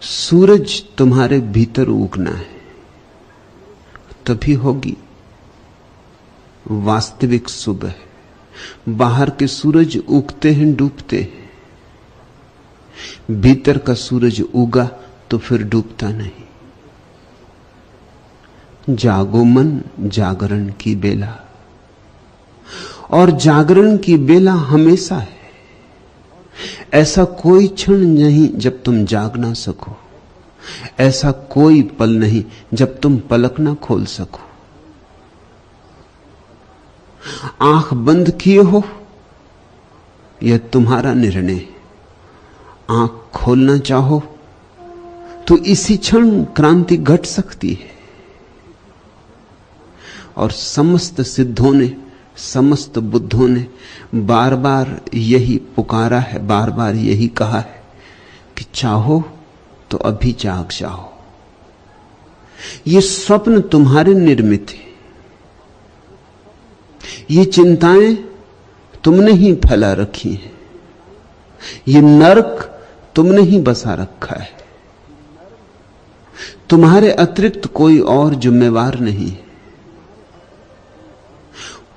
सूरज तुम्हारे भीतर उगना है, तभी होगी वास्तविक सुबह। बाहर के सूरज उगते हैं, डूबते हैं। भीतर का सूरज उगा तो फिर डूबता नहीं। जागो मन जागरण की बेला, और जागरण की बेला हमेशा है। ऐसा कोई क्षण नहीं जब तुम जाग ना सको, ऐसा कोई पल नहीं जब तुम पलक ना खोल सको। आंख बंद किए हो, यह तुम्हारा निर्णय। आंख खोलना चाहो तो इसी क्षण क्रांति घट सकती है। और समस्त सिद्धों ने, समस्त बुद्धों ने बार बार यही पुकारा है, बार बार यही कहा है कि चाहो तो अभी जाग जाओ। ये स्वप्न तुम्हारे निर्मित है, ये चिंताएं तुमने ही फैला रखी हैं, ये नरक तुमने ही बसा रखा है। तुम्हारे अतिरिक्त कोई और जिम्मेवार नहीं है।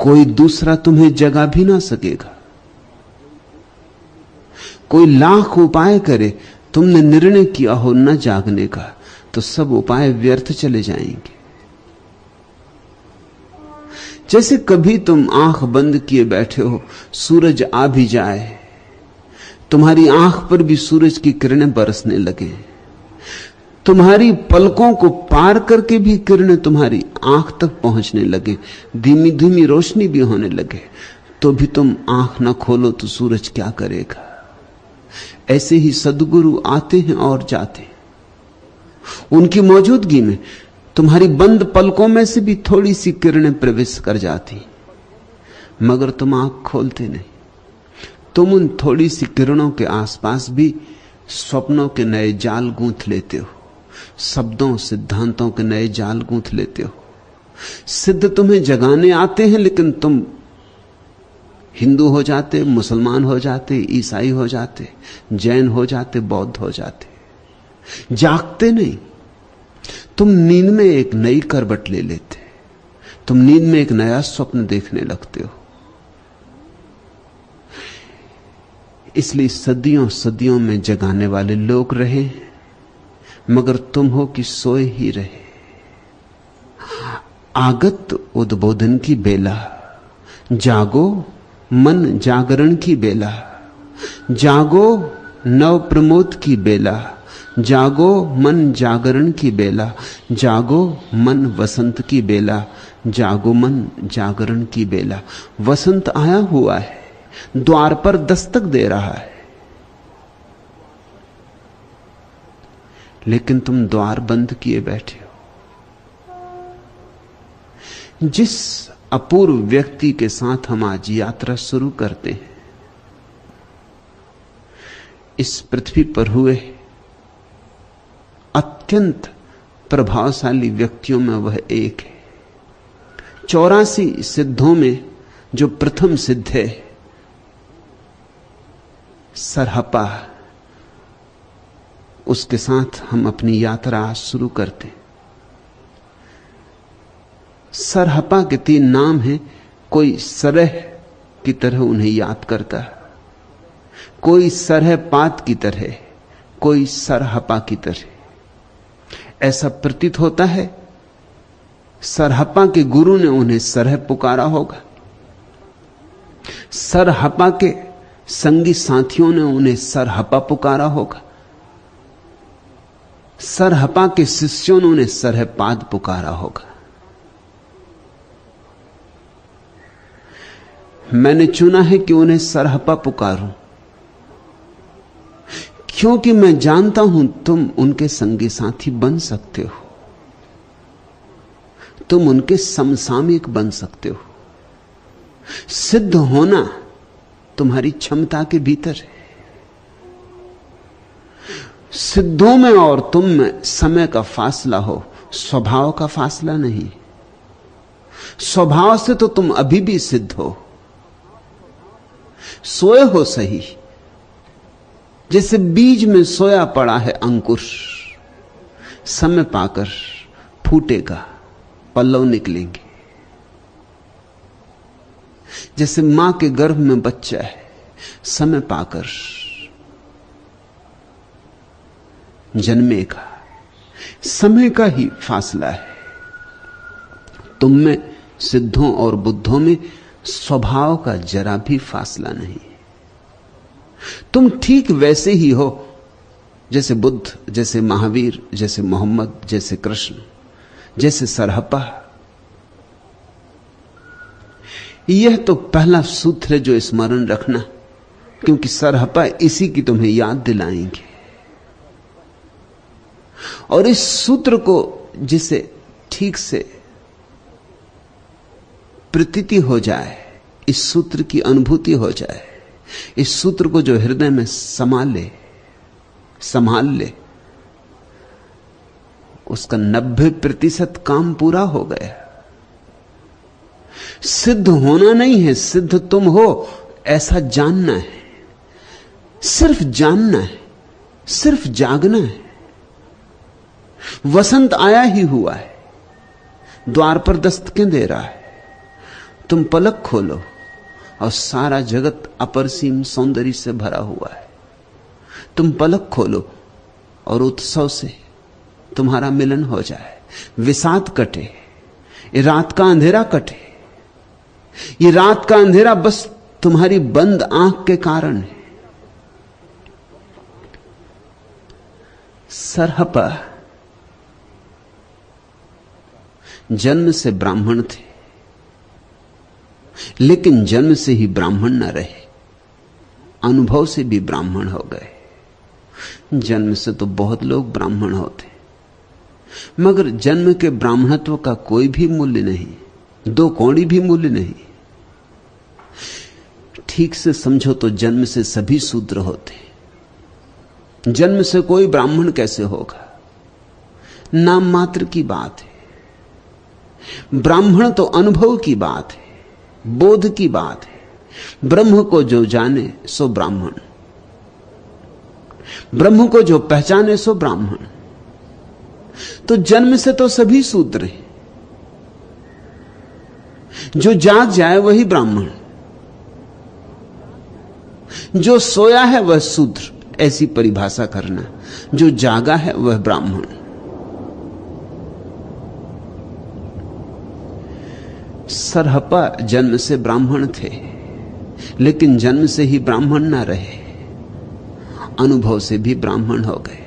कोई दूसरा तुम्हें जगा भी ना सकेगा। कोई लाख उपाय करे, तुमने निर्णय किया हो न जागने का तो सब उपाय व्यर्थ चले जाएंगे। जैसे कभी तुम आंख बंद किए बैठे हो, सूरज आ भी जाए, तुम्हारी आंख पर भी सूरज की किरणें बरसने लगे, तुम्हारी पलकों को पार करके भी किरणें तुम्हारी आंख तक पहुंचने लगे, धीमी धीमी रोशनी भी होने लगे, तो भी तुम आंख ना खोलो तो सूरज क्या करेगा। ऐसे ही सद्गुरु आते हैं और जाते हैं। उनकी मौजूदगी में तुम्हारी बंद पलकों में से भी थोड़ी सी किरणें प्रवेश कर जाती, मगर तुम आंख खोलते नहीं। तुम उन थोड़ी सी किरणों के आसपास भी स्वप्नों के नए जाल गूंथ लेते हो, शब्दों सिद्धांतों के नए जाल गूंथ लेते हो। सिद्ध तुम्हें जगाने आते हैं, लेकिन तुम हिंदू हो जाते, मुसलमान हो जाते, ईसाई हो जाते, जैन हो जाते, बौद्ध हो जाते। जागते नहीं। तुम नींद में एक नई करवट ले लेते, तुम नींद में एक नया स्वप्न देखने लगते हो। इसलिए सदियों सदियों में जगाने वाले लोग रहे, मगर तुम हो कि सोए ही रहे। आगत उद्बोधन की बेला, जागो मन जागरण की बेला, जागो नव प्रमोद की बेला, जागो मन जागरण की बेला, जागो मन वसंत की बेला, जागो मन जागरण की बेला। वसंत आया हुआ है, द्वार पर दस्तक दे रहा है, लेकिन तुम द्वार बंद किए बैठे हो। जिस अपूर्व व्यक्ति के साथ हम आज यात्रा शुरू करते हैं, इस पृथ्वी पर हुए अत्यंत प्रभावशाली व्यक्तियों में वह एक है। 84 सिद्धों में जो प्रथम सिद्ध है, सरहपा, उसके साथ हम अपनी यात्रा शुरू करते। सरहपा के 3 नाम हैं। कोई सरह की तरह उन्हें याद करता है, कोई सरह पात की तरह, कोई सरहपा की तरह। ऐसा प्रतीत होता है सरहपा के गुरु ने उन्हें सरह पुकारा होगा, सरहपा के संगी साथियों ने उन्हें सरहपा पुकारा होगा, सरहपा के शिष्यों ने उन्हें सरहपाद पुकारा होगा। मैंने चुना है कि उन्हें सरहपा पुकारूं, क्योंकि मैं जानता हूं तुम उनके संगी साथी बन सकते हो, तुम उनके समसामयिक बन सकते हो। सिद्ध होना तुम्हारी क्षमता के भीतर है। सिद्धों में और तुम में समय का फासला हो, स्वभाव का फासला नहीं। स्वभाव से तो तुम अभी भी सिद्ध हो, सोए हो सही, जैसे बीज में सोया पड़ा है अंकुर। समय पाकर फूटेगा, पल्लव निकलेंगे। जैसे मां के गर्भ में बच्चा है, समय पाकर जन्मेगा। समय का ही फासला है। तुम में, सिद्धों और बुद्धों में स्वभाव का जरा भी फासला नहीं। तुम ठीक वैसे ही हो जैसे बुद्ध, जैसे महावीर, जैसे मोहम्मद, जैसे कृष्ण, जैसे सरहपा। यह तो पहला सूत्र है जो स्मरण रखना, क्योंकि सरहपा इसी की तुम्हें याद दिलाएंगे। और इस सूत्र को जिसे ठीक से प्रतीति हो जाए, इस सूत्र की अनुभूति हो जाए, इस सूत्र को जो हृदय में संभाल ले, उसका 90% काम पूरा हो गया। सिद्ध होना नहीं है, सिद्ध तुम हो ऐसा जानना है। सिर्फ जानना है, सिर्फ जागना है। वसंत आया ही हुआ है, द्वार पर दस्तकें दे रहा है। तुम पलक खोलो और सारा जगत अपरसीम सौंदर्य से भरा हुआ है। तुम पलक खोलो और उत्सव से तुम्हारा मिलन हो जाए। विषाद कटे, ये रात का अंधेरा कटे। ये रात का अंधेरा बस तुम्हारी बंद आंख के कारण है। सरहपा जन्म से ब्राह्मण थे, लेकिन जन्म से ही ब्राह्मण न रहे, अनुभव से भी ब्राह्मण हो गए। जन्म से तो बहुत लोग ब्राह्मण होते, मगर जन्म के ब्राह्मणत्व का कोई भी मूल्य नहीं, दो कौड़ी भी मूल्य नहीं। ठीक से समझो तो जन्म से सभी शूद्र होते। जन्म से कोई ब्राह्मण कैसे होगा? नाम मात्र की बात है। ब्राह्मण तो अनुभव की बात है, बोध की बात है। ब्रह्म को जो जाने सो ब्राह्मण, ब्रह्म को जो पहचाने सो ब्राह्मण। तो जन्म से तो सभी शूद्र हैं, जो जाग जाए वही ब्राह्मण, जो सोया है वह शूद्र, ऐसी परिभाषा करना। जो जागा है वह ब्राह्मण। सरहपा जन्म से ब्राह्मण थे, लेकिन जन्म से ही ब्राह्मण ना रहे, अनुभव से भी ब्राह्मण हो गए।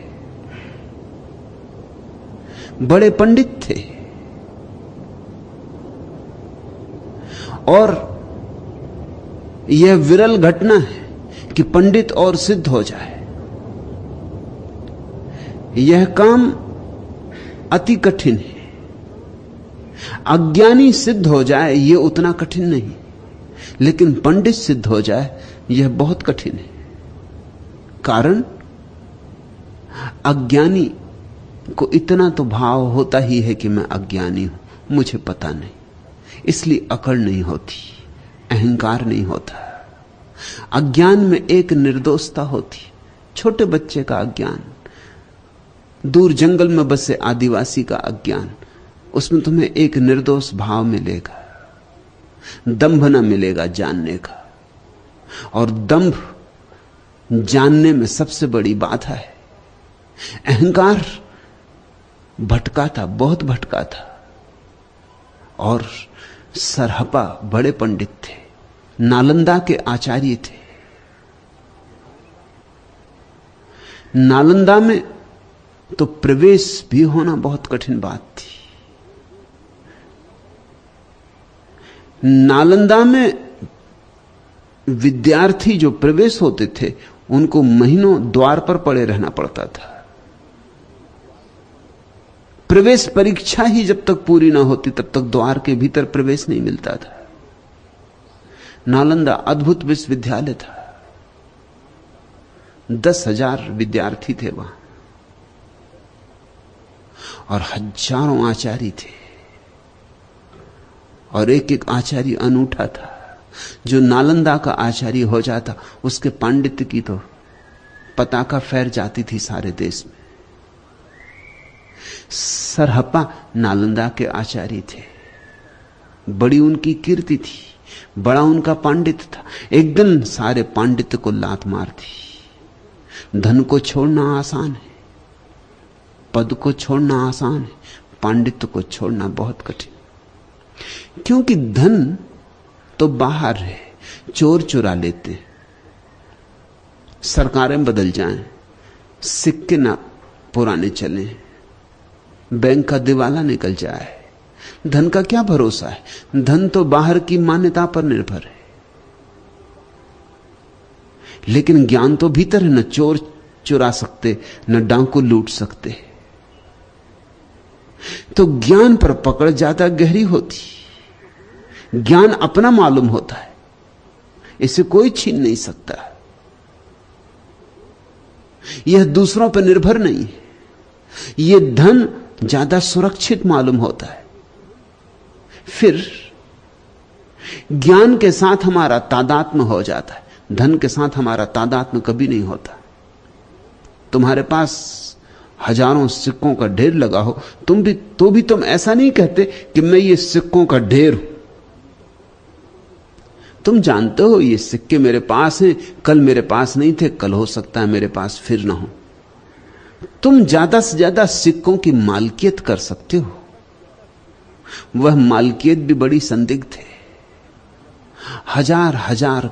बड़े पंडित थे और यह विरल घटना है कि पंडित और सिद्ध हो जाए। यह काम अति कठिन है। अज्ञानी सिद्ध हो जाए यह उतना कठिन नहीं, लेकिन पंडित सिद्ध हो जाए यह बहुत कठिन है। कारण अज्ञानी को इतना तो भाव होता ही है कि मैं अज्ञानी हूं, मुझे पता नहीं, इसलिए अकड़ नहीं होती, अहंकार नहीं होता। अज्ञान में एक निर्दोषता होती, छोटे बच्चे का अज्ञान, दूर जंगल में बसे आदिवासी का अज्ञान, उसमें तुम्हें एक निर्दोष भाव मिलेगा, दंभ न मिलेगा जानने का। और दंभ जानने में सबसे बड़ी बाधा है। अहंकार भटका था, बहुत भटका था। और सरहपा बड़े पंडित थे, नालंदा के आचार्य थे। नालंदा में तो प्रवेश भी होना बहुत कठिन बात थी। नालंदा में विद्यार्थी जो प्रवेश होते थे उनको महीनों द्वार पर पड़े रहना पड़ता था। प्रवेश परीक्षा ही जब तक पूरी ना होती तब तक द्वार के भीतर प्रवेश नहीं मिलता था। नालंदा अद्भुत विश्वविद्यालय था, 10,000 विद्यार्थी थे वहां और हजारों आचार्य थे। और एक एक आचार्य अनूठा था। जो नालंदा का आचार्य हो जाता उसके पांडित्य की तो पताका फैल जाती थी सारे देश में। सरहप्पा नालंदा के आचार्य थे, बड़ी उनकी कीर्ति थी, बड़ा उनका पांडित्य था। एक दिन सारे पांडित्य को लात मार दी। धन को छोड़ना आसान है, पद को छोड़ना आसान है, पांडित्य को छोड़ना बहुत कठिन। क्योंकि धन तो बाहर है, चोर चुरा लेते हैं, सरकारें बदल जाएं, सिक्के ना पुराने चले, बैंक का दिवाला निकल जाए, धन का क्या भरोसा है? धन तो बाहर की मान्यता पर निर्भर है, लेकिन ज्ञान तो भीतर है। न चोर चुरा सकते, न डाकू लूट सकते। तो ज्ञान पर पकड़ ज्यादा गहरी होती। ज्ञान अपना मालूम होता है, इसे कोई छीन नहीं सकता। यह दूसरों पर निर्भर नहीं है। यह धन ज्यादा सुरक्षित मालूम होता है। फिर ज्ञान के साथ हमारा तादात्म्य हो जाता है, धन के साथ हमारा तादात्म्य कभी नहीं होता। तुम्हारे पास हजारों सिक्कों का ढेर लगा हो, तुम ऐसा नहीं कहते कि मैं ये सिक्कों का ढेर हूं। तुम जानते हो ये सिक्के मेरे पास हैं, कल मेरे पास नहीं थे, कल हो सकता है मेरे पास फिर ना हो। तुम ज्यादा से ज्यादा सिक्कों की मालकियत कर सकते हो। वह मालकियत भी बड़ी संदिग्ध है, हजार हजार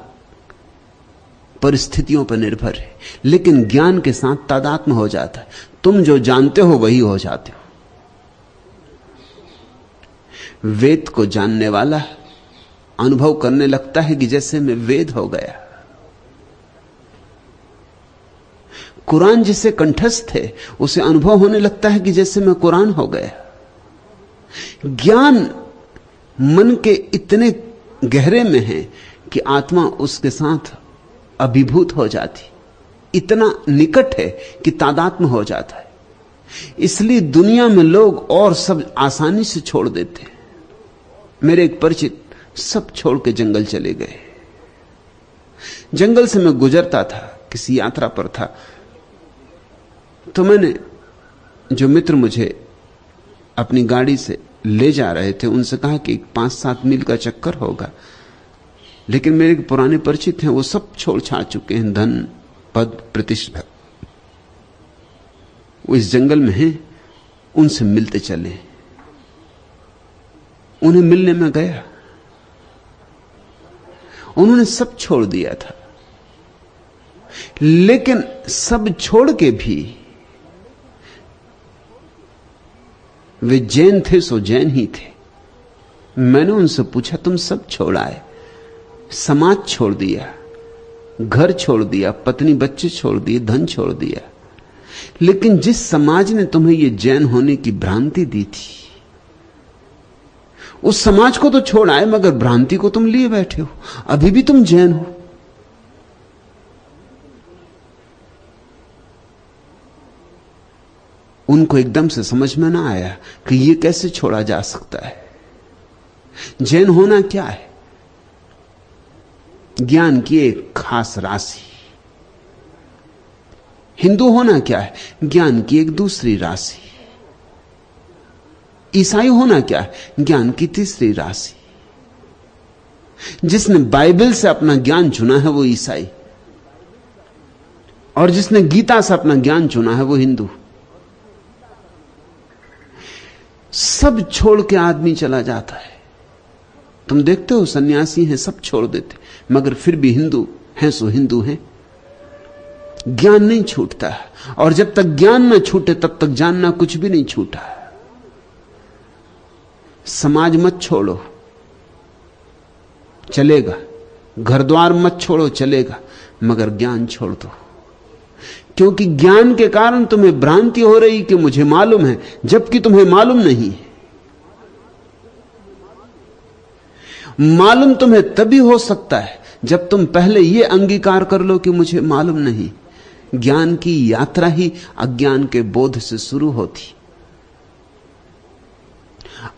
परिस्थितियों पर निर्भर है। लेकिन ज्ञान के साथ तादात्म्य हो जाता है। तुम जो जानते हो वही हो जाते हो। वेद को जानने वाला अनुभव करने लगता है कि जैसे मैं वेद हो गया। कुरान जिसे कंठस्थ है उसे अनुभव होने लगता है कि जैसे मैं कुरान हो गया। ज्ञान मन के इतने गहरे में है कि आत्मा उसके साथ अभिभूत हो जाती, इतना निकट है कि तादात्म्य हो जाता है। इसलिए दुनिया में लोग और सब आसानी से छोड़ देते हैं। मेरे एक परिचित सब छोड़ के जंगल चले गए। जंगल से मैं गुजरता था, किसी यात्रा पर था, तो मैंने जो मित्र मुझे अपनी गाड़ी से ले जा रहे थे उनसे कहा कि 5-7 मील का चक्कर होगा। लेकिन मेरे पुराने परिचित हैं, वो सब छोड़ छाड़ चुके हैं, धन पद प्रतिष्ठा, वो इस जंगल में हैं। उनसे मिलते चले, उन्हें मिलने में गया, उन्होंने सब छोड़ दिया था। लेकिन सब छोड़ के भी वे जैन थे, सो जैन ही थे। मैंने उनसे पूछा, तुम सब छोड़ आए, समाज छोड़ दिया, घर छोड़ दिया, पत्नी बच्चे छोड़ दिए, धन छोड़ दिया, लेकिन जिस समाज ने तुम्हें यह जैन होने की भ्रांति दी थी, उस समाज को तो छोड़ आए, मगर भ्रांति को तुम लिए बैठे हो। अभी भी तुम जैन हो। उनको एकदम से समझ में ना आया कि यह कैसे छोड़ा जा सकता है। जैन होना क्या है? ज्ञान की एक खास राशि। हिंदू होना क्या है? ज्ञान की एक दूसरी राशि। ईसाई होना क्या है? ज्ञान की तीसरी राशि। जिसने बाइबल से अपना ज्ञान चुना है वो ईसाई, और जिसने गीता से अपना ज्ञान चुना है वो हिंदू। सब छोड़ के आदमी चला जाता है। तुम देखते हो सन्यासी हैं, सब छोड़ देते, मगर फिर भी हिंदू हैं सो हिंदू हैं। ज्ञान नहीं छूटता, और जब तक ज्ञान न छूटे तब तक जानना कुछ भी नहीं छूटा। समाज मत छोड़ो, चलेगा। घर द्वार मत छोड़ो, चलेगा, मगर ज्ञान छोड़ दो। क्योंकि ज्ञान के कारण तुम्हें भ्रांति हो रही कि मुझे मालूम है, जबकि तुम्हें मालूम नहीं है। मालूम तुम्हें तभी हो सकता है जब तुम पहले यह अंगीकार कर लो कि मुझे मालूम नहीं। ज्ञान की यात्रा ही अज्ञान के बोध से शुरू होती।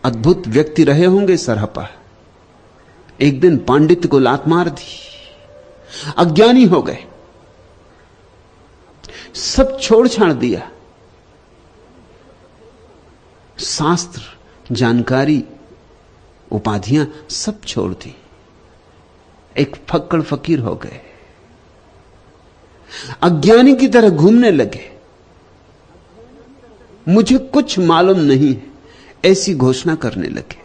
अद्भुत व्यक्ति रहे होंगे सरहप्पा, एक दिन पांडित्य को लात मार दी, अज्ञानी हो गए, सब छोड़ छाड़ दिया। शास्त्र, जानकारी, उपाधियां सब छोड़ दी, एक फक्कड़ फकीर हो गए, अज्ञानी की तरह घूमने लगे। मुझे कुछ मालूम नहीं, ऐसी घोषणा करने लगे।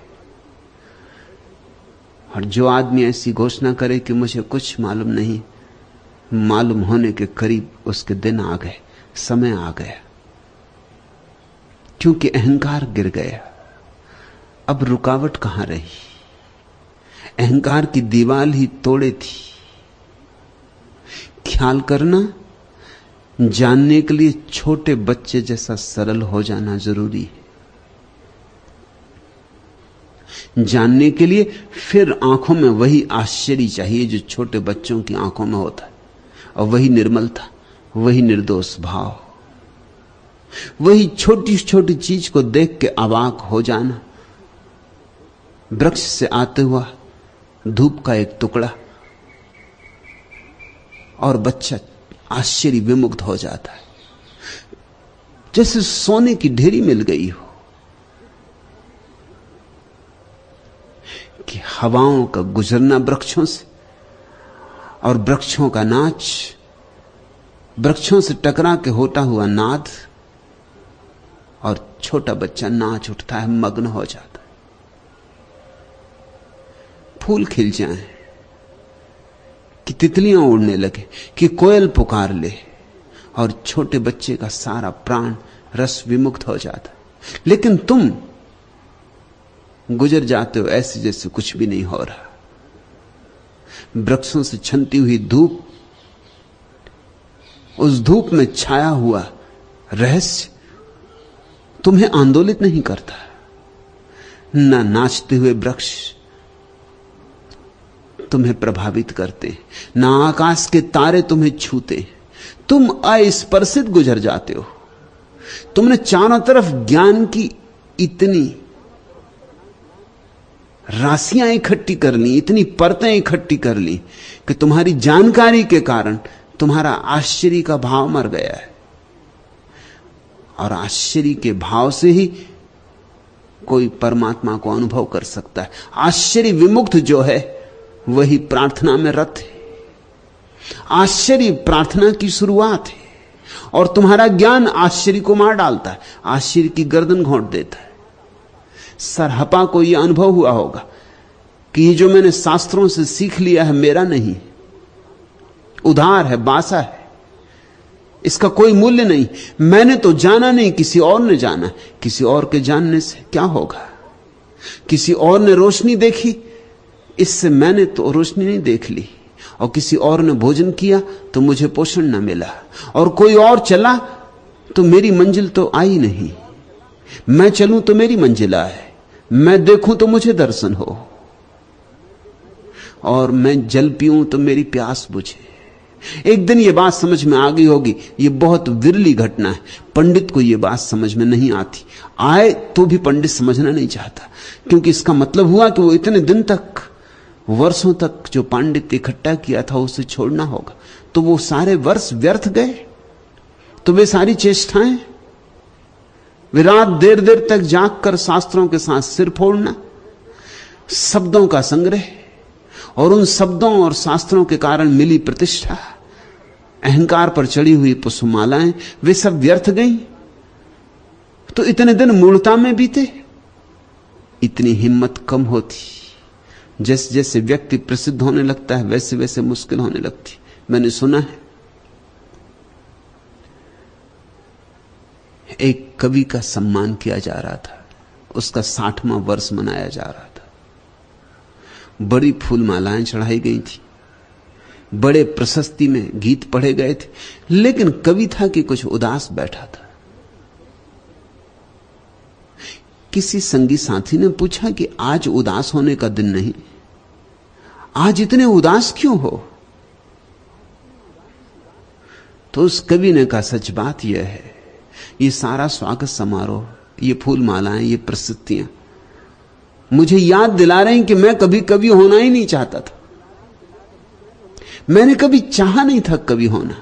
और जो आदमी ऐसी घोषणा करे कि मुझे कुछ मालूम नहीं, मालूम होने के करीब उसके दिन आ गए, समय आ गया, क्योंकि अहंकार गिर गया। अब रुकावट कहां रही? अहंकार की दीवार ही तोड़े थी। ख्याल करना, जानने के लिए छोटे बच्चे जैसा सरल हो जाना जरूरी है। जानने के लिए फिर आंखों में वही आश्चर्य चाहिए जो छोटे बच्चों की आंखों में होता है, और वही निर्मलता, वही निर्दोष भाव, वही छोटी छोटी चीज को देख के अवाक हो जाना। वृक्ष से आते हुआ धूप का एक टुकड़ा, और बच्चा आश्चर्य विमुग्ध हो जाता है, जैसे सोने की ढेरी मिल गई हो। कि हवाओं का गुजरना वृक्षों से, और वृक्षों का नाच, वृक्षों से टकरा के होता हुआ नाद, और छोटा बच्चा नाच उठता है, मग्न हो जाता है। फूल खिल जाएं, कि तितलियां उड़ने लगे, कि कोयल पुकार ले, और छोटे बच्चे का सारा प्राण रस विमुक्त हो जाता है। लेकिन तुम गुजर जाते हो ऐसे जैसे कुछ भी नहीं हो रहा। वृक्षों से छनती हुई धूप, उस धूप में छाया हुआ रहस्य तुम्हें आंदोलित नहीं करता। ना नाचते हुए वृक्ष तुम्हें प्रभावित करते, ना आकाश के तारे तुम्हें छूते, तुम अस्पर्शित गुजर जाते हो। तुमने चारों तरफ ज्ञान की इतनी राशियां इकट्ठी कर ली, इतनी परतें इकट्ठी कर ली कि तुम्हारी जानकारी के कारण तुम्हारा आश्चर्य का भाव मर गया है। और आश्चर्य के भाव से ही कोई परमात्मा को अनुभव कर सकता है। आश्चर्य विमुक्त जो है वही प्रार्थना में रत है। आश्चर्य प्रार्थना की शुरुआत है, और तुम्हारा ज्ञान आश्चर्य को मार डालता है, आश्चर्य की गर्दन घोंट देता है। सरहपा को यह अनुभव हुआ होगा कि ये जो मैंने शास्त्रों से सीख लिया है मेरा नहीं, उधार है, बासा है, इसका कोई मूल्य नहीं। मैंने तो जाना नहीं, किसी और ने जाना। किसी और के जानने से क्या होगा? किसी और ने रोशनी देखी, इससे मैंने तो रोशनी नहीं देख ली। और किसी और ने भोजन किया तो मुझे पोषण न मिला, और कोई और चला तो मेरी मंजिल तो आई नहीं। मैं चलूं तो मेरी मंजिल आए, मैं देखूं तो मुझे दर्शन हो, और मैं जल पीऊं तो मेरी प्यास बुझे। एक दिन यह बात समझ में आ गई होगी। यह बहुत विरली घटना है, पंडित को यह बात समझ में नहीं आती। आए तो भी पंडित समझना नहीं चाहता, क्योंकि इसका मतलब हुआ कि वो इतने दिन तक, वर्षों तक जो पांडित्य इकट्ठा किया था उसे छोड़ना होगा। तो वो सारे वर्ष व्यर्थ गए, तो वे सारी चेष्टाएं, वे रात देर देर तक जाग कर शास्त्रों के साथ सिर फोड़ना, शब्दों का संग्रह, और उन शब्दों और शास्त्रों के कारण मिली प्रतिष्ठा, अहंकार पर चढ़ी हुई पुष्पमालाएं, वे सब व्यर्थ गईं। तो इतने दिन मूढ़ता में बीते। इतनी हिम्मत कम होती, जैसे जैसे व्यक्ति प्रसिद्ध होने लगता है वैसे वैसे मुश्किल होने लगती। मैंने सुना है एक कवि का सम्मान किया जा रहा था, उसका 60वां वर्ष मनाया जा रहा था। बड़ी फूलमालाएं चढ़ाई गई थी, बड़े प्रशस्ति में गीत पढ़े गए थे, लेकिन कवि था कि कुछ उदास बैठा था। किसी संगी साथी ने पूछा कि आज उदास होने का दिन नहीं, आज इतने उदास क्यों हो? तो उस कवि ने कहा, सच बात यह है, ये सारा स्वागत समारोह, ये फूलमालाएं, ये प्रस्तुतियां मुझे याद दिला रहे हैं कि मैं कभी कवि होना ही नहीं चाहता था। मैंने कभी चाहा नहीं था कवि होना,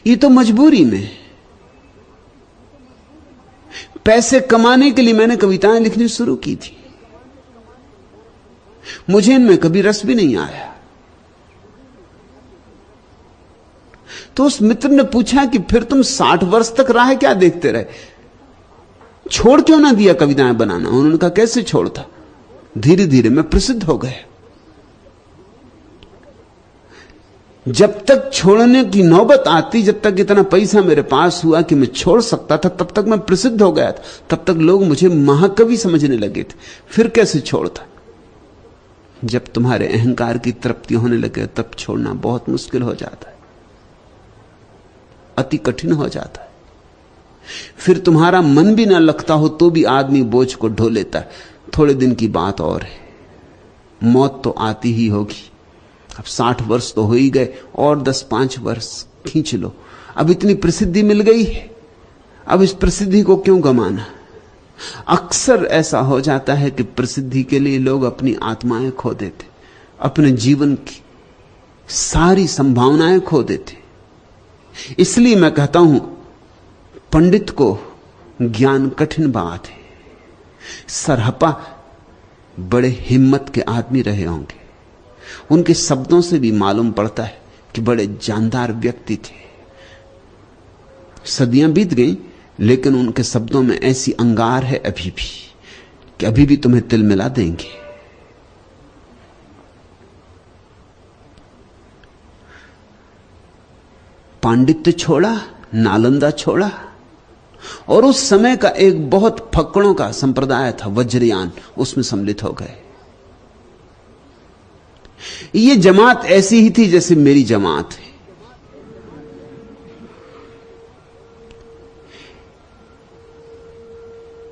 ये तो मजबूरी में। पैसे कमाने के लिए मैंने कविताएं लिखनी शुरू की थी। मुझे इनमें कभी रस भी नहीं आया। तो उस मित्र ने पूछा कि फिर तुम 60 वर्ष तक राह क्या देखते रहे, छोड़ क्यों ना दिया कविताएं बनाना? उन्होंने कहा कैसे छोड़ता, धीरे धीरे मैं प्रसिद्ध हो गया। जब तक छोड़ने की नौबत आती, जब तक इतना पैसा मेरे पास हुआ कि मैं छोड़ सकता था, तब तक मैं प्रसिद्ध हो गया था, तब तक लोग मुझे महाकवि समझने लगे थे। फिर कैसे छोड़ता? जब तुम्हारे अहंकार की तृप्ति होने लगे तब छोड़ना बहुत मुश्किल हो जाता है, अति कठिन हो जाता है। फिर तुम्हारा मन भी ना लगता हो तो भी आदमी बोझ को ढो लेता है। थोड़े दिन की बात और है, मौत तो आती ही होगी। अब 60 वर्ष तो हो ही गए, और 10-5 वर्ष खींच लो। अब इतनी प्रसिद्धि मिल गई है, अब इस प्रसिद्धि को क्यों गंवाना? अक्सर ऐसा हो जाता है कि प्रसिद्धि के लिए लोग अपनी आत्माएं खो देते, अपने जीवन की सारी संभावनाएं खो देते। इसलिए मैं कहता हूं, पंडित को ज्ञान कठिन बात है। सरहपा बड़े हिम्मत के आदमी रहे होंगे, उनके शब्दों से भी मालूम पड़ता है कि बड़े जानदार व्यक्ति थे। सदियां बीत गई, लेकिन उनके शब्दों में ऐसी अंगार है अभी भी कि अभी भी तुम्हें तिल मिला देंगे। पांडित्य छोड़ा, नालंदा छोड़ा, और उस समय का एक बहुत फक्कड़ों का संप्रदाय था वज्रयान, उसमें सम्मिलित हो गए। ये जमात ऐसी ही थी जैसे मेरी जमात है।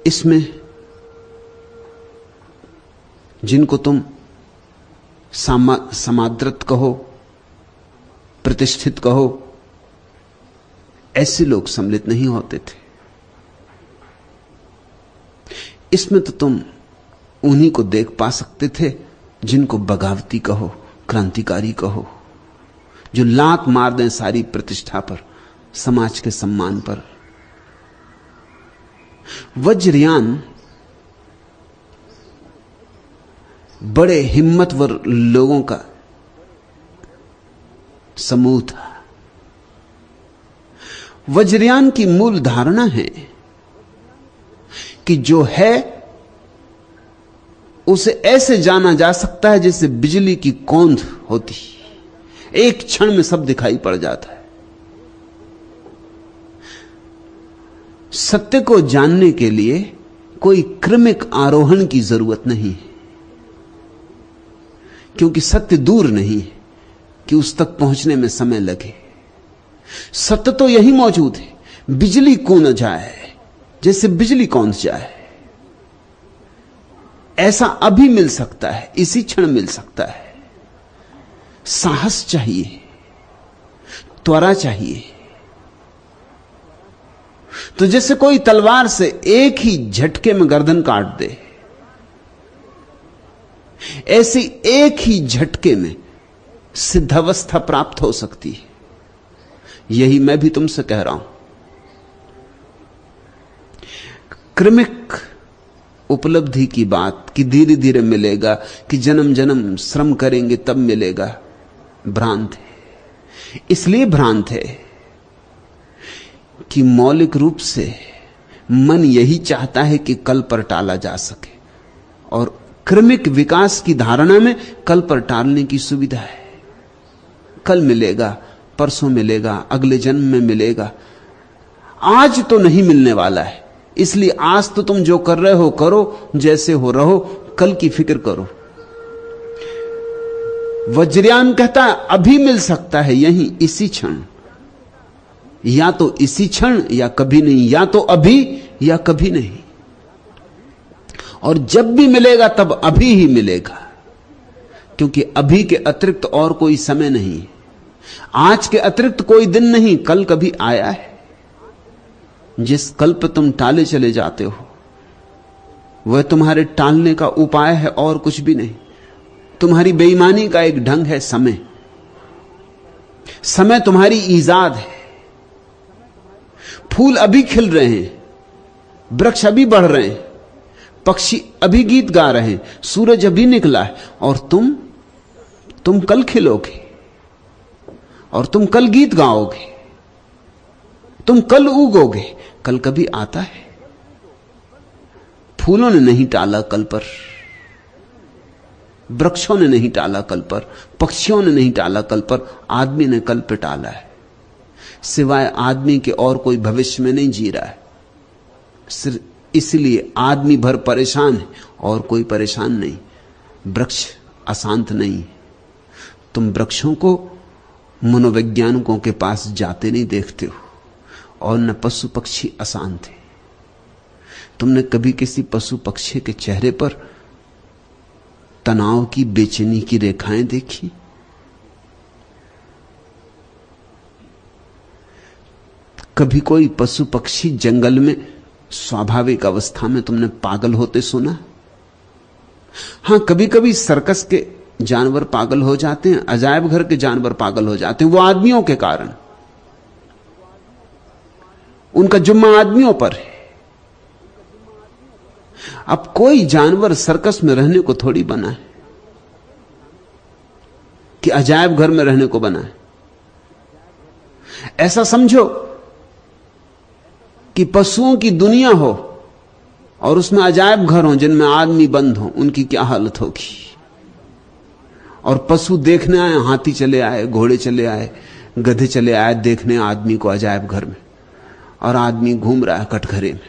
इसमें जिनको तुम समादृत कहो, प्रतिष्ठित कहो, ऐसे लोग सम्मिलित नहीं होते थे। इसमें तो तुम उन्हीं को देख पा सकते थे जिनको बगावती कहो, क्रांतिकारी कहो, जो लात मार दें सारी प्रतिष्ठा पर, समाज के सम्मान पर। वज्रयान बड़े हिम्मतवर लोगों का समूह था। वज्रयान की मूल धारणा है कि जो है उसे ऐसे जाना जा सकता है जैसे बिजली की कौंध होती, एक क्षण में सब दिखाई पड़ जाता है। सत्य को जानने के लिए कोई क्रमिक आरोहण की जरूरत नहीं है, क्योंकि सत्य दूर नहीं है कि उस तक पहुंचने में समय लगे। सत्य तो यही मौजूद है, बिजली कौंध जाए जैसे बिजली कौंध जाए, ऐसा अभी मिल सकता है, इसी क्षण मिल सकता है। साहस चाहिए, त्वरा चाहिए। तो जैसे कोई तलवार से एक ही झटके में गर्दन काट दे, ऐसी एक ही झटके में सिद्धावस्था प्राप्त हो सकती है। यही मैं भी तुमसे कह रहा हूं। क्रमिक उपलब्धि की बात कि धीरे धीरे मिलेगा, कि जन्म जन्म श्रम करेंगे तब मिलेगा, भ्रांत है। इसलिए भ्रांत है कि मौलिक रूप से मन यही चाहता है कि कल पर टाला जा सके, और क्रमिक विकास की धारणा में कल पर टालने की सुविधा है। कल मिलेगा, परसों मिलेगा, अगले जन्म में मिलेगा। आज तो नहीं मिलने वाला है, इसलिए आज तो तुम जो कर रहे हो करो, जैसे हो रहो, कल की फिक्र करो। वज्रयान कहता है अभी मिल सकता है, यहीं इसी क्षण, या तो इसी क्षण या कभी नहीं, या तो अभी या कभी नहीं। और जब भी मिलेगा तब अभी ही मिलेगा, क्योंकि अभी के अतिरिक्त और कोई समय नहीं, आज के अतिरिक्त कोई दिन नहीं। कल कभी आया है? जिस कल पर तुम टाले चले जाते हो वह तुम्हारे टालने का उपाय है और कुछ भी नहीं। तुम्हारी बेईमानी का एक ढंग है समय। समय तुम्हारी ईजाद है। फूल अभी खिल रहे हैं, वृक्ष अभी बढ़ रहे हैं, पक्षी अभी गीत गा रहे हैं, सूरज अभी निकला है, और तुम कल खिलोगे और तुम कल गीत गाओगे, तुम कल उगोगे। कल कभी आता है? फूलों ने नहीं टाला कल पर, वृक्षों ने नहीं टाला कल पर, पक्षियों ने नहीं टाला कल पर, आदमी ने कल पे टाला है। सिवाय आदमी के और कोई भविष्य में नहीं जी रहा है। सिर्फ इसलिए आदमी भर परेशान है और कोई परेशान नहीं। वृक्ष अशांत नहीं। तुम वृक्षों को मनोवैज्ञानिकों के पास जाते नहीं देखते हो, और न पशु पक्षी अशांत है। तुमने कभी किसी पशु पक्षी के चेहरे पर तनाव की, बेचैनी की रेखाएं देखी? कभी कोई पशु पक्षी जंगल में स्वाभाविक अवस्था में तुमने पागल होते सुना? हां, कभी कभी सर्कस के जानवर पागल हो जाते हैं, अजायब घर के जानवर पागल हो जाते हैं, वो आदमियों के कारण। उनका जुम्मा आदमियों पर है। अब कोई जानवर सर्कस में रहने को थोड़ी बना है कि अजायब घर में रहने को बना है। ऐसा समझो कि पशुओं की दुनिया हो और उसमें अजायब घर हो जिनमें आदमी बंद हो, उनकी क्या हालत होगी। और पशु देखने आए, हाथी चले आए, घोड़े चले आए, गधे चले आए देखने आदमी को अजायब घर में, और आदमी घूम रहा है कटघरे में।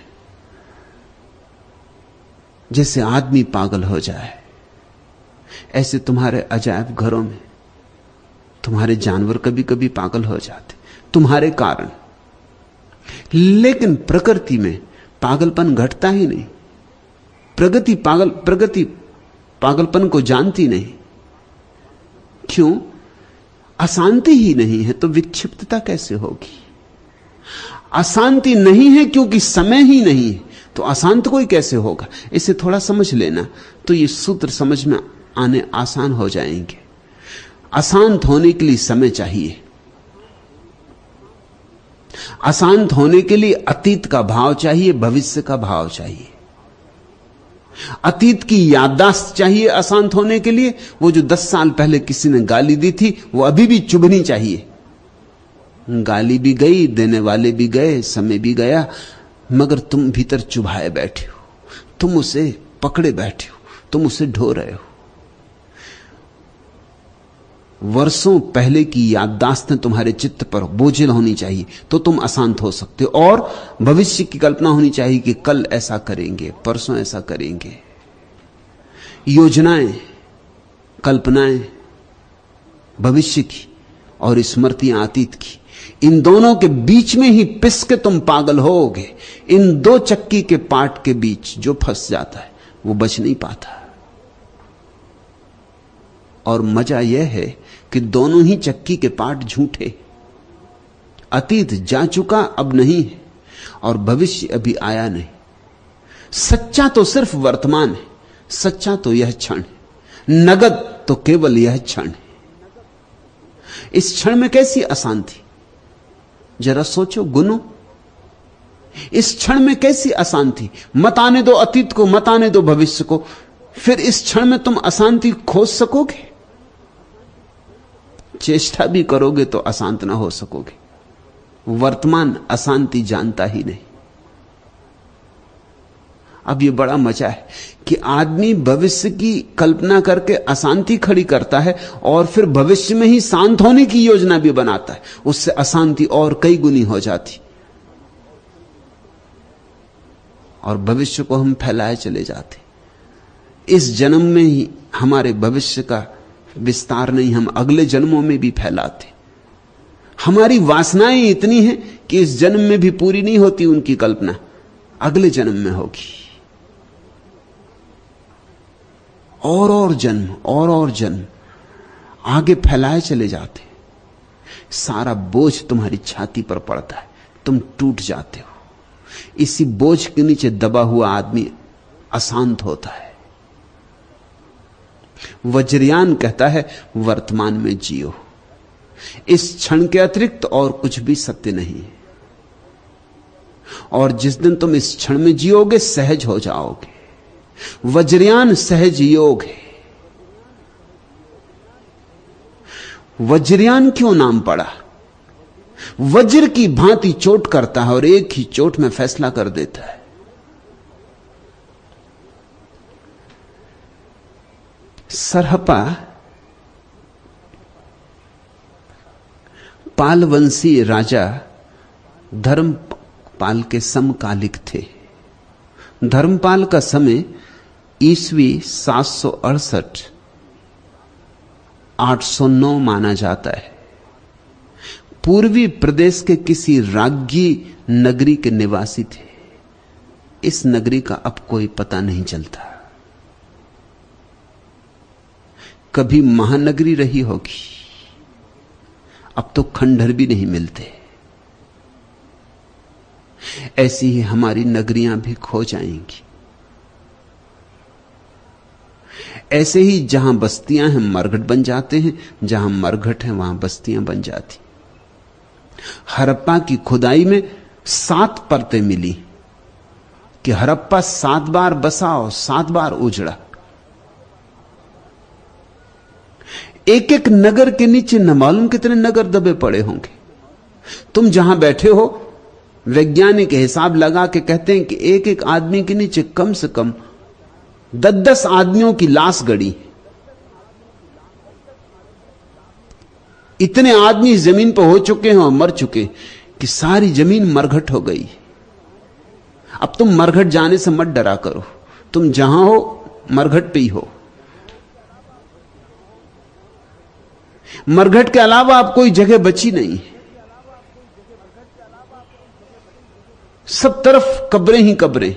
जैसे आदमी पागल हो जाए, ऐसे तुम्हारे अजायब घरों में तुम्हारे जानवर कभी कभी पागल हो जाते तुम्हारे कारण। लेकिन प्रकृति में पागलपन घटता ही नहीं। प्रगति पागलपन को जानती नहीं। क्यों? अशांति ही नहीं है तो विक्षिप्तता कैसे होगी? अशांति नहीं है क्योंकि समय ही नहीं है, तो अशांत कोई कैसे होगा? इसे थोड़ा समझ लेना तो ये सूत्र समझ में आने आसान हो जाएंगे। अशांत होने के लिए समय चाहिए। अशांत होने के लिए अतीत का भाव चाहिए, भविष्य का भाव चाहिए। अतीत की याददाश्त चाहिए अशांत होने के लिए। वो जो 10 साल पहले किसी ने गाली दी थी वो अभी भी चुभनी चाहिए। गाली भी गई, देने वाले भी गए, समय भी गया, मगर तुम भीतर चुभाए बैठे हो, तुम उसे पकड़े बैठे हो, तुम उसे ढो रहे हो। वर्षों पहले की याददाश्तें तुम्हारे चित्त पर बोझिल होनी चाहिए तो तुम अशांत हो सकते हो। और भविष्य की कल्पना होनी चाहिए कि कल ऐसा करेंगे, परसों ऐसा करेंगे। योजनाएं, कल्पनाएं भविष्य की और स्मृतियां अतीत की, इन दोनों के बीच में ही पिस के तुम पागल होगे। इन दो चक्की के पाट के बीच जो फंस जाता है वो बच नहीं पाता। और मजा यह है कि दोनों ही चक्की के पाट झूठे। अतीत जा चुका, अब नहीं है, और भविष्य अभी आया नहीं। सच्चा तो सिर्फ वर्तमान है, सच्चा तो यह क्षण है, नगद तो केवल यह क्षण है। इस क्षण में कैसी अशांति, जरा सोचो, गुनो। इस क्षण में कैसी अशांति। मत आने दो अतीत को, मत आने दो भविष्य को, फिर इस क्षण में तुम अशांति खोज सकोगे? चेष्टा भी करोगे तो अशांत ना हो सकोगे। वर्तमान अशांति जानता ही नहीं। अब यह बड़ा मजा है कि आदमी भविष्य की कल्पना करके अशांति खड़ी करता है और फिर भविष्य में ही शांत होने की योजना भी बनाता है। उससे अशांति और कई गुनी हो जाती और भविष्य को हम फैलाए चले जाते। इस जन्म में ही हमारे भविष्य का विस्तार नहीं, हम अगले जन्मों में भी फैलाते। हमारी वासनाएं इतनी हैं कि इस जन्म में भी पूरी नहीं होती उनकी कल्पना, अगले जन्म में होगी। और जन्म और जन्म आगे फैलाए चले जाते। सारा बोझ तुम्हारी छाती पर पड़ता है, तुम टूट जाते हो। इसी बोझ के नीचे दबा हुआ आदमी अशांत होता है। वज्रयान कहता है वर्तमान में जियो, इस क्षण के अतिरिक्त और कुछ भी सत्य नहीं। और जिस दिन तुम इस क्षण में जियोगे सहज हो जाओगे। वज्रयान सहज योग है। वज्रयान क्यों नाम पड़ा? वज्र की भांति चोट करता है और एक ही चोट में फैसला कर देता है। सरहपा पालवंशी राजा धर्मपाल के समकालिक थे। धर्मपाल का समय ईस्वी 768 809 माना जाता है। पूर्वी प्रदेश के किसी राज्ञी नगरी के निवासी थे। इस नगरी का अब कोई पता नहीं चलता। कभी महानगरी रही होगी, अब तो खंडहर भी नहीं मिलते। ऐसी ही हमारी नगरियां भी खो जाएंगी। ऐसे ही जहां बस्तियां हैं मरघट बन जाते हैं, जहां मरघट हैं वहां बस्तियां बन जाती। हड़प्पा की खुदाई में 7 परतें मिली कि हड़प्पा 7 बार बसा और 7 बार उजड़ा। एक एक नगर के नीचे न मालूम कितने नगर दबे पड़े होंगे। तुम जहां बैठे हो, वैज्ञानिक हिसाब लगा के कहते हैं कि एक एक आदमी के नीचे कम से कम 10-10 आदमियों की लाश गड़ी। इतने आदमी जमीन पर हो चुके हैं और मर चुके कि सारी जमीन मरघट हो गई। अब तुम मरघट जाने से मत डरा करो, तुम जहां हो मरघट पे ही हो। मरघट के अलावा अब कोई जगह बची नहीं, सब तरफ कब्रें ही कब्रें।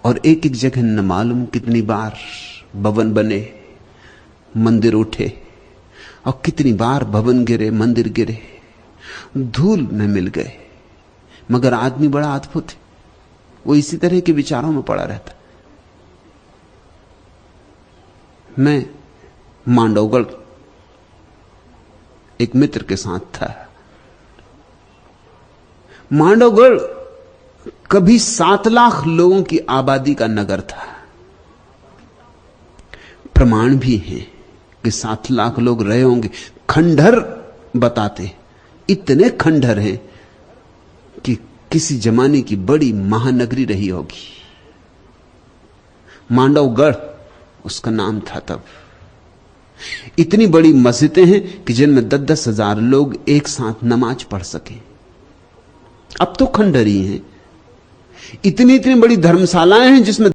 और एक एक जगह न मालूम कितनी बार भवन बने, मंदिर उठे, और कितनी बार भवन गिरे, मंदिर गिरे, धूल में मिल गए। मगर आदमी बड़ा अद्भुत है, वो इसी तरह के विचारों में पड़ा रहता। मैं मांडवगढ़ एक मित्र के साथ था। मांडवगढ़ कभी 7 लाख लोगों की आबादी का नगर था। प्रमाण भी है कि 7 लाख लोग रहे होंगे। खंडहर बताते, इतने खंडहर हैं कि किसी जमाने की बड़ी महानगरी रही होगी। मांडवगढ़ उसका नाम था तब। इतनी बड़ी मस्जिदें हैं कि जिनमें 10-10 हजार लोग एक साथ नमाज पढ़ सके। अब तो खंडहर ही हैं। इतनी इतनी बड़ी धर्मशालाएं हैं जिसमें